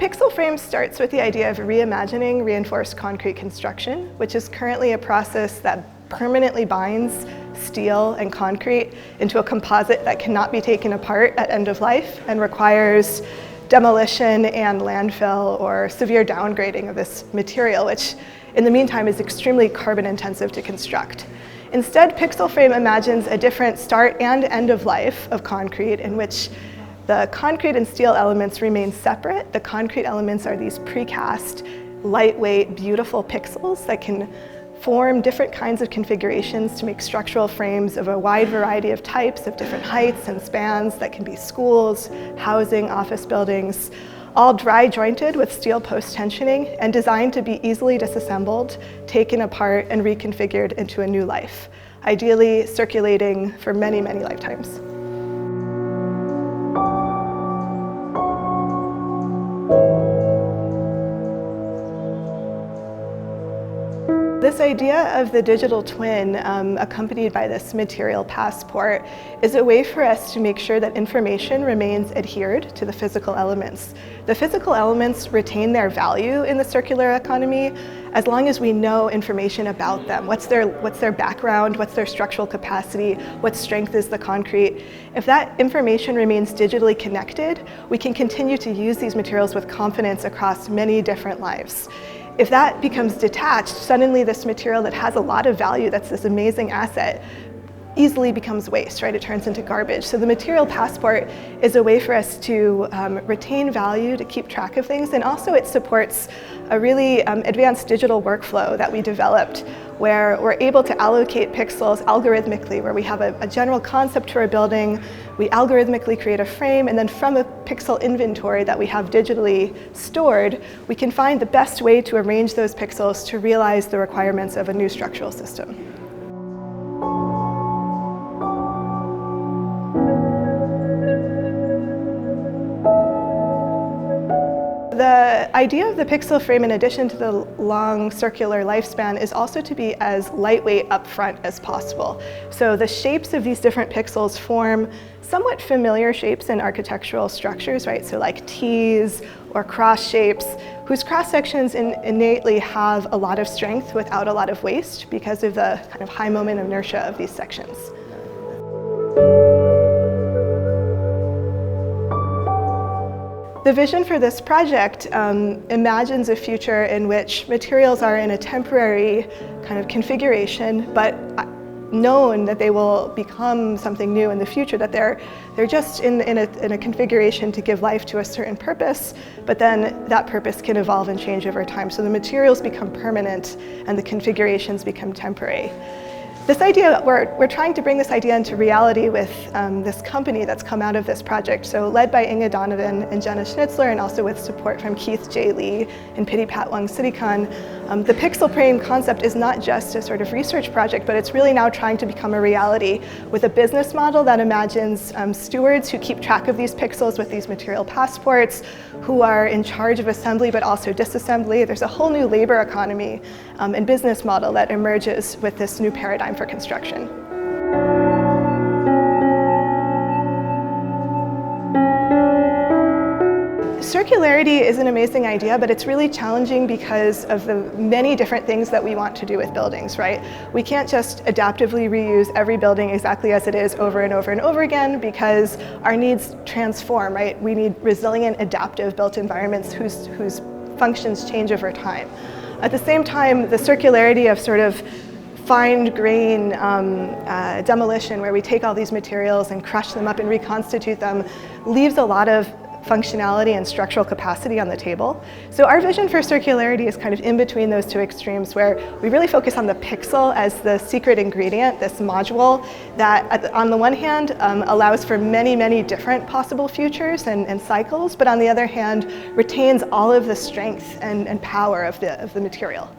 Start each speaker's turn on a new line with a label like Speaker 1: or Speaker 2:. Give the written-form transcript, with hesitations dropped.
Speaker 1: pixel frame starts with the idea of reimagining reinforced concrete construction, which is currently a process that permanently binds steel and concrete into a composite that cannot be taken apart at end of life and requires demolition and landfill or severe downgrading of this material, which in the meantime is extremely carbon intensive to construct. Instead, pixel frame imagines a different start and end of life of concrete in which the concrete and steel elements remain separate. The concrete elements are these precast, lightweight, beautiful pixels that can form different kinds of configurations to make structural frames of a wide variety of types of different heights and spans that can be schools, housing, office buildings, all dry jointed with steel post tensioning and designed to be easily disassembled, taken apart, and reconfigured into a new life, ideally circulating for many, many lifetimes. This idea of the digital twin, accompanied by this material passport, is a way for us to make sure that information remains adhered to the physical elements. The physical elements retain their value in the circular economy as long as we know information about them. What's their background, what's their structural capacity, what strength is the concrete. If that information remains digitally connected, we can continue to use these materials with confidence across many different lives. If that becomes detached, suddenly this material that has a lot of value, that's this amazing asset, easily becomes waste, right? It turns into garbage. So the material passport is a way for us to retain value, to keep track of things, and also it supports a really advanced digital workflow that we developed where we're able to allocate pixels algorithmically, where we have a general concept to our building, we algorithmically create a frame, and then from a pixel inventory that we have digitally stored, we can find the best way to arrange those pixels to realize the requirements of a new structural system. The idea of the pixel frame, in addition to the long circular lifespan, is also to be as lightweight up front as possible. So the shapes of these different pixels form somewhat familiar shapes in architectural structures, right? So like T's or cross shapes, whose cross sections innately have a lot of strength without a lot of waste because of the kind of high moment of inertia of these sections. The vision for this project imagines a future in which materials are in a temporary kind of configuration, but known that they will become something new in the future, that they're just in a configuration to give life to a certain purpose, but then that purpose can evolve and change over time. So the materials become permanent and the configurations become temporary. This idea, we're trying to bring this idea into reality with this company that's come out of this project. So led by Inge, Donovan, and Jenna Schnitzler, and also with support from Keith J. Lee and Pitipat, Wongsittikan, the pixel frame concept is not just a sort of research project, but it's really now trying to become a reality with a business model that imagines stewards who keep track of these pixels with these material passports, who are in charge of assembly but also disassembly. There's a whole new labor economy and business model that emerges with this new paradigm for construction. Circularity is an amazing idea, but it's really challenging because of the many different things that we want to do with buildings, right? We can't just adaptively reuse every building exactly as it is over and over and over again because our needs transform, right? We need resilient, adaptive built environments whose functions change over time. At the same time, the circularity of sort of fine-grain demolition, where we take all these materials and crush them up and reconstitute them, leaves a lot of functionality and structural capacity on the table. So our vision for circularity is kind of in between those two extremes, where we really focus on the pixel as the secret ingredient, this module that on the one hand allows for many, many different possible futures and cycles, but on the other hand retains all of the strength and power of the material.